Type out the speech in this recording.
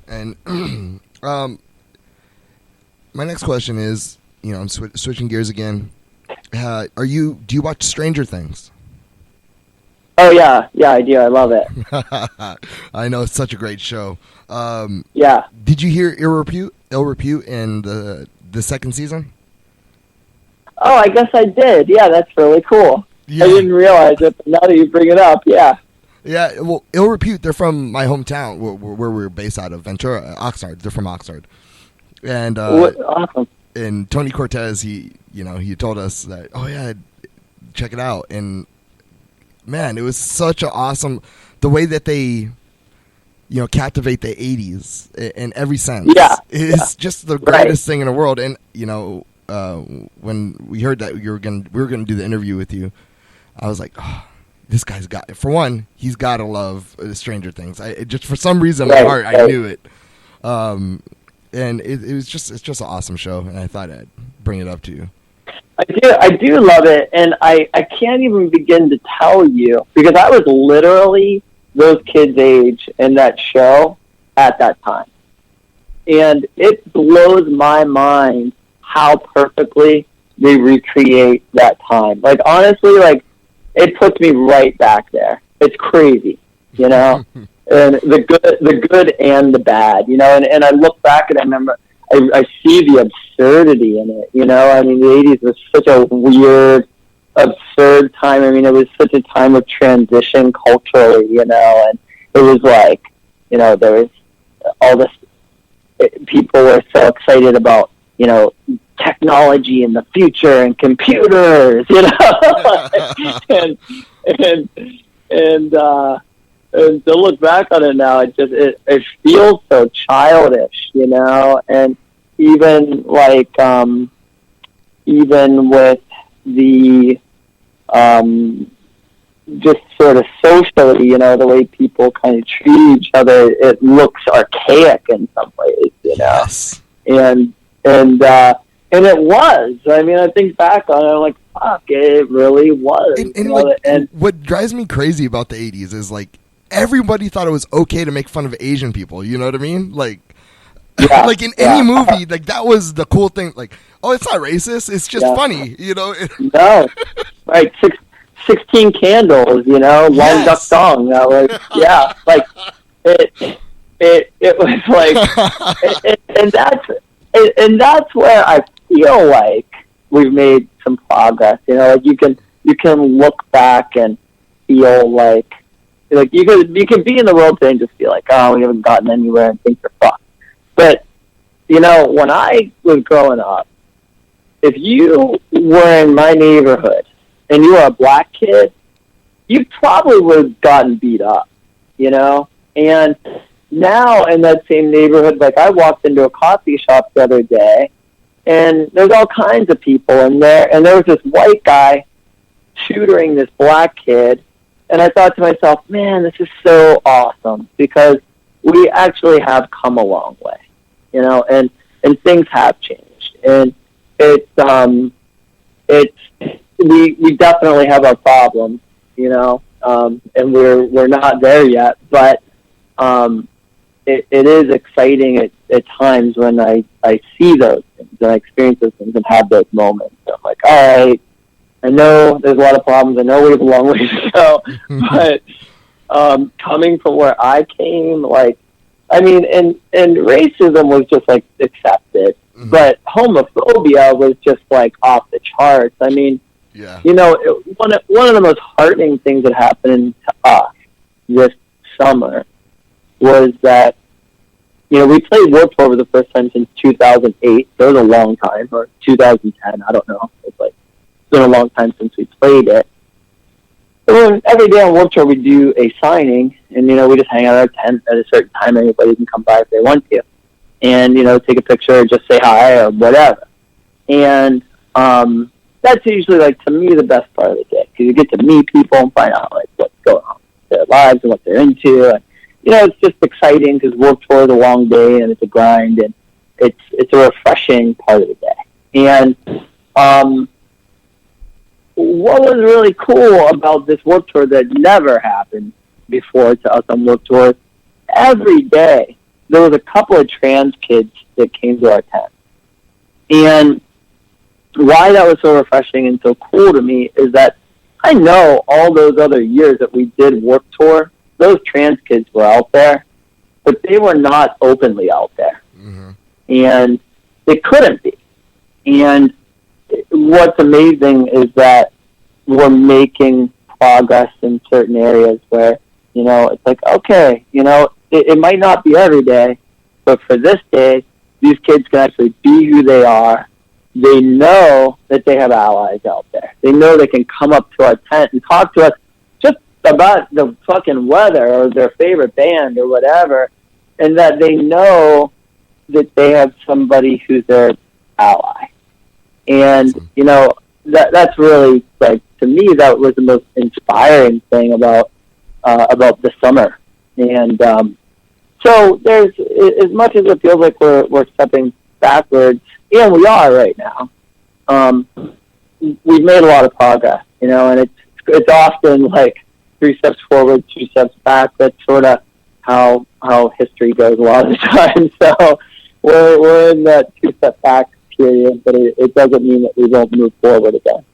And my next question is, I'm switching gears again. Do you watch Stranger Things? Oh yeah, I do. I love it. I know, it's such a great show. Yeah. Did you hear Ill Repute in the second season? Oh, I guess I did. Yeah, that's really cool. Yeah. I didn't realize it, but now that you bring it up, yeah. Yeah, well, Ill Repute, there from my hometown, where we're based out of, Ventura, Oxnard. They're from Oxnard. And awesome. And Tony Cortez, he told us that, oh yeah, check it out. And man, it was such an awesome, the way that they, captivate the 80s in every sense. Yeah. It's just the greatest thing in the world. And, when we heard that we were going to do the interview with you, I was like, oh, this guy's got, for one, he's got to love Stranger Things. Just for some reason in my heart, I knew it. And it's just an awesome show, and I thought I'd bring it up to you. I do love it, and I can't even begin to tell you, because I was literally those kids' age in that show at that time. And it blows my mind how perfectly they recreate that time. Like, honestly, it puts me right back there. It's crazy, And the good and the bad, and I look back and I remember, I see the absurdity in it, I mean, the 80s was such a weird, absurd time. I mean, it was such a time of transition culturally, and it was like, there was all this, people were so excited about, technology in the future and computers, and to look back on it now, it feels so childish, and even with the just sort of socially, the way people kind of treat each other, it looks archaic in some ways, Yes. And it was. I mean, I think back on it, I'm like, fuck, it really was. And what drives me crazy about the 80s is, everybody thought it was okay to make fun of Asian people. You know what I mean? Yeah, in any movie, that was the cool thing. Oh, it's not racist. It's just funny, No. Right. 16 candles, long duck dong. That was, it was and that's where I feel like we've made some progress. You can look back and feel like you can be in the world today and just feel like, oh, we haven't gotten anywhere and things are fucked. But when I was growing up, if you were in my neighborhood and you were a black kid, you probably would have gotten beat up, And now in that same neighborhood, I walked into a coffee shop the other day, and there's all kinds of people in there, and there was this white guy tutoring this black kid, and I thought to myself, man, this is so awesome, because we actually have come a long way, and things have changed, and we definitely have our problems, and we're not there yet, but it is exciting at times when I see those things and I experience those things and have those moments. So I'm like, all right, I know there's a lot of problems. I know we have a long way to go, but coming from where I came, and racism was just accepted, but homophobia was just off the charts. I mean, one of the most heartening things that happened to us this summer was that, we played Warped Tour for the first time since 2008. So it was a long time, or 2010, I don't know. It's been a long time since we played it. So every day on Warped Tour we do a signing, and, we just hang out at our tent at a certain time. Anybody can come by if they want to. And, take a picture, or just say hi, or whatever. And that's usually, to me, the best part of the day, because you get to meet people and find out, what's going on with their lives and what they're into, and it's just exciting because Warped Tour is a long day and it's a grind, and it's a refreshing part of the day. And what was really cool about this Warped Tour that never happened before to us on Warped Tour, every day there was a couple of trans kids that came to our tent. And why that was so refreshing and so cool to me is that I know all those other years that we did Warped Tour, those trans kids were out there, but they were not openly out there. Mm-hmm. And they couldn't be. And what's amazing is that we're making progress in certain areas where, you know, it's like, okay, you know, it might not be every day, but for this day, these kids can actually be who they are. They know that they have allies out there. They know they can come up to our tent and talk to us just about the fucking weather or their favorite band or whatever, and that they know that they have somebody who's their ally. And, you know, that's really, like, to me, that was the most inspiring thing about the summer. And so there's, as much as it feels like we're stepping backwards, and we are right now, we've made a lot of progress, you know, and it's often like 3 steps forward, 2 steps back. That's sort of how history goes a lot of the time. So we're in that 2-step back period, but it doesn't mean that we won't move forward again.